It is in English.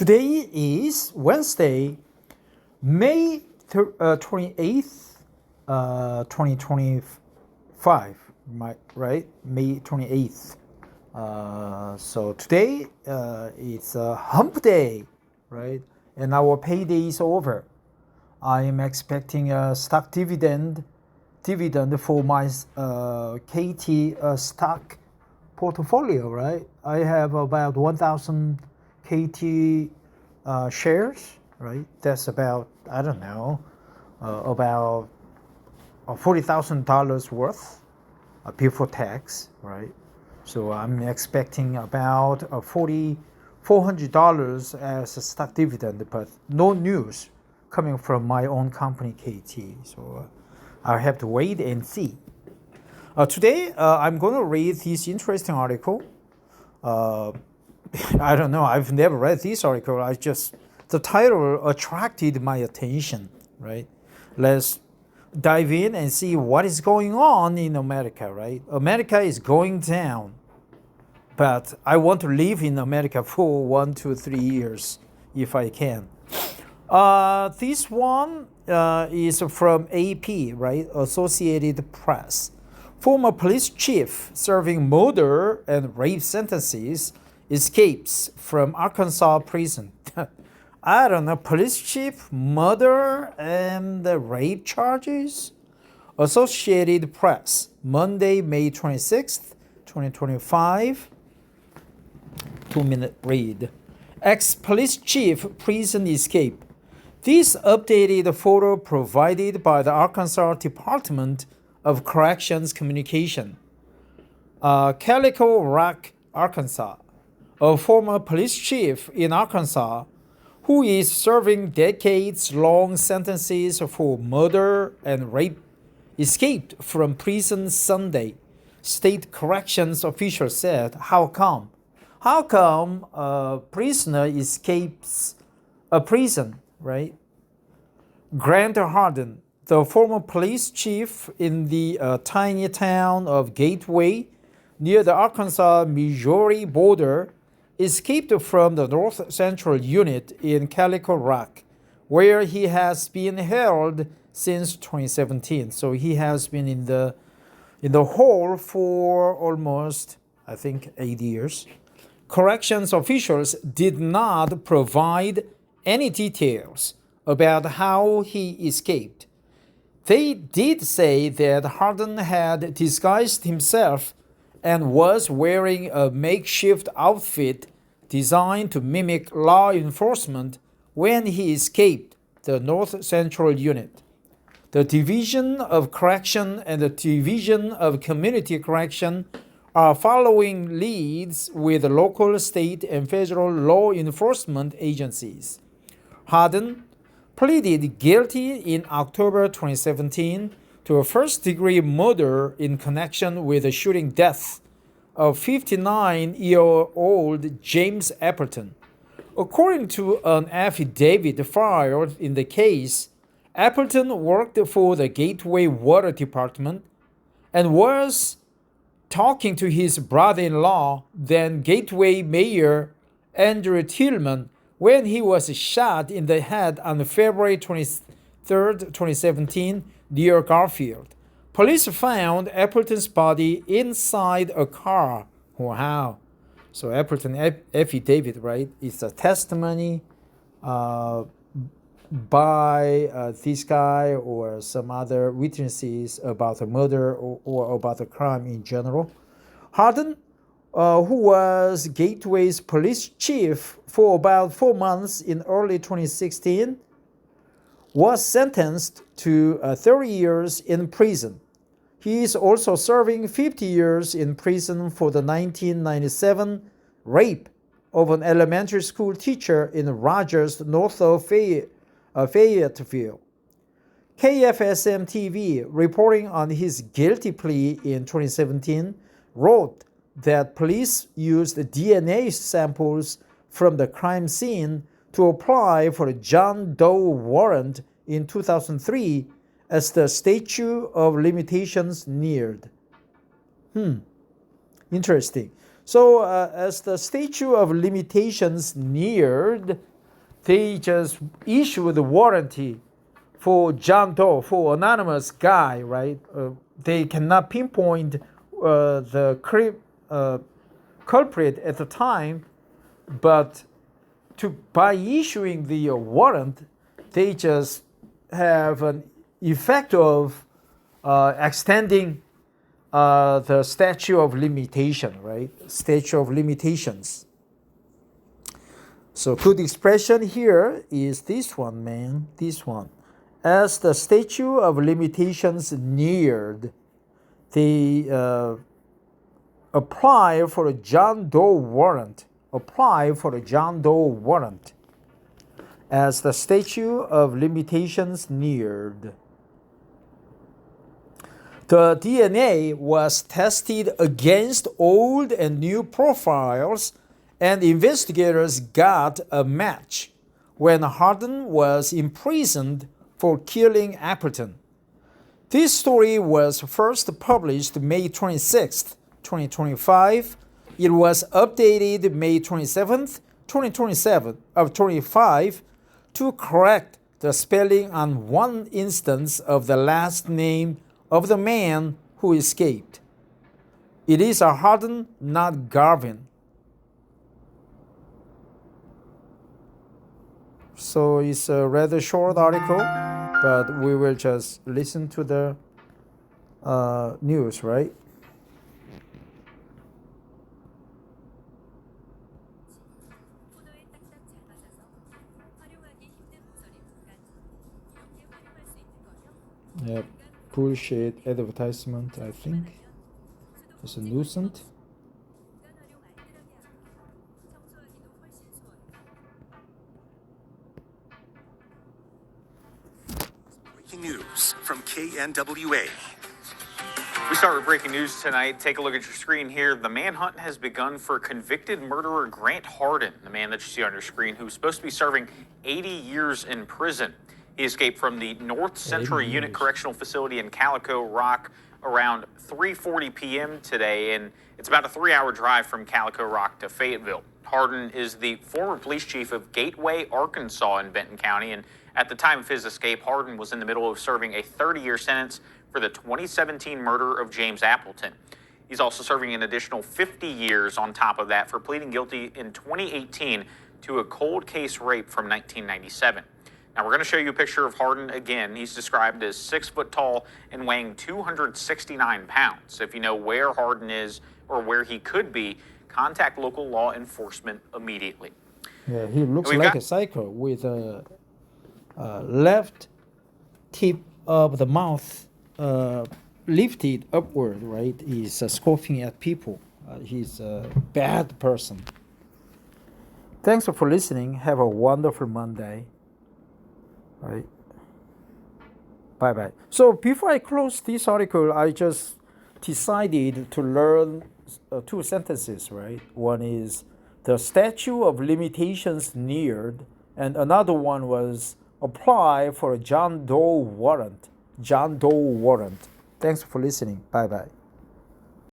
Today is Wednesday, May 28th, 2025, right? May 28th. So today it's a hump day, right? And our payday is over. I am expecting a stock dividend for my KT stock portfolio, right? I have about 1,000 KT shares, right? That's about, I don't know, about $40,000 worth before tax, right? So I'm expecting about $400 as a stock dividend, but no news coming from my own company, KT. So I'll have to wait and see. Today, I'm going to read this interesting article. I don't know. I've never read this article. The title attracted my attention, right? Let's dive in and see what is going on in America, right? America is going down, but I want to live in America for 1 to 3 years if I can. This one is from AP, right? Associated Press. Former police chief serving murder and rape sentences escapes from Arkansas prison. I don't know, police chief, murder, and rape charges? Associated Press, Monday, May 26th, 2025. 2-minute read. Ex-police chief prison escape. This updated photo provided by the Arkansas Department of Corrections Communication. Calico Rock, Arkansas. A former police chief in Arkansas who is serving decades-long sentences for murder and rape escaped from prison Sunday, state corrections officials said. How come? How come a prisoner escapes a prison, right? Grant Harden, the former police chief in the tiny town of Gateway near the Arkansas-Missouri border, escaped from the North Central Unit in Calico Rock, where he has been held since 2017. So he has been in the hole for almost, I think, 8 years. Corrections officials did not provide any details about how he escaped. They did say that Harden had disguised himself and was wearing a makeshift outfit designed to mimic law enforcement when he escaped the North Central Unit. The Division of Correction and the Division of Community Correction are following leads with local, state, and federal law enforcement agencies. Harden pleaded guilty in October 2017 to a first-degree murder in connection with the shooting death of 59-year-old James Appleton. According to an affidavit filed in the case, Appleton worked for the Gateway Water Department and was talking to his brother-in-law, then Gateway Mayor Andrew Tillman, when he was shot in the head on February 23, 2017, near Garfield. Police found Appleton's body inside a car. Wow. So Appleton affidavit, right? It's a testimony by this guy or some other witnesses about a murder or about a crime in general. Harden, who was Gateway's police chief for about 4 months in early 2016, was sentenced to 30 years in prison. He is also serving 50 years in prison for the 1997 rape of an elementary school teacher in Rogers, north of Fayetteville. KFSM-TV, reporting on his guilty plea in 2017, wrote that police used DNA samples from the crime scene to apply for a John Doe warrant in 2003 as the statute of limitations neared. Interesting. So as the statute of limitations neared, they just issued a warranty for John Doe, for anonymous guy, right? They cannot pinpoint the culprit at the time, but by issuing the warrant, they just have an effect of extending the statute of limitation, right? Statute of limitations. So good expression here is this one, man, this one. As the statute of limitations neared, they apply for a John Doe warrant. Apply for a John Doe warrant. As the statute of limitations neared. The DNA was tested against old and new profiles, and investigators got a match when Hardin was imprisoned for killing Appleton. This story was first published May 26, 2025. It was updated May 27th, 2025 to correct the spelling on one instance of the last name of the man who escaped. It is a Hardin, not Garvin. So it's a rather short article, but we will just listen to the news, right? Yep. Bullshit advertisement, I think. It's a nuisance. Breaking news from KNWA. We start with breaking news tonight. Take a look at your screen here. The manhunt has begun for convicted murderer Grant Hardin, the man that you see on your screen, who's supposed to be serving 80 years in prison. He escaped from the North Central Unit Correctional Facility in Calico Rock around 3:40 p.m. today, and it's about a 3-hour drive from Calico Rock to Fayetteville. Hardin is the former police chief of Gateway, Arkansas in Benton County, and at the time of his escape, Hardin was in the middle of serving a 30-year sentence for the 2017 murder of James Appleton. He's also serving an additional 50 years on top of that for pleading guilty in 2018 to a cold case rape from 1997. Now, we're going to show you a picture of Hardin again. He's described as 6 foot tall and weighing 269 pounds. If you know where Hardin is or where he could be, contact local law enforcement immediately. Yeah, he looks like a psycho with a left tip of the mouth lifted upward, right? He's scoffing at people. He's a bad person. Thanks for listening. Have a wonderful Monday. Right. Bye-bye. So before I close this article, I just decided to learn 2 sentences, right? One is the statute of limitations neared, and another one was apply for a John Doe warrant. John Doe warrant. Thanks for listening. Bye-bye.